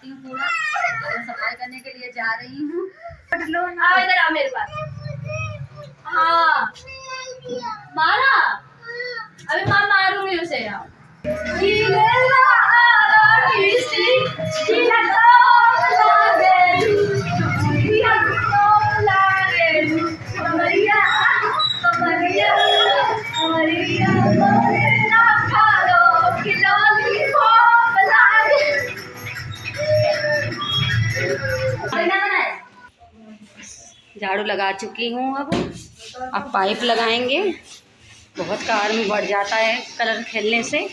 हटाती हूँ पूरा और सफाई करने के लिए जा रही हूँ। आओ इधर आओ मेरे पास। हाँ मारा, अभी माँ मारूंगी उसे। आओ झाड़ू लगा चुकी हूँ। अब पाइप लगाएंगे। बहुत कार में बढ़ जाता है कलर खेलने से।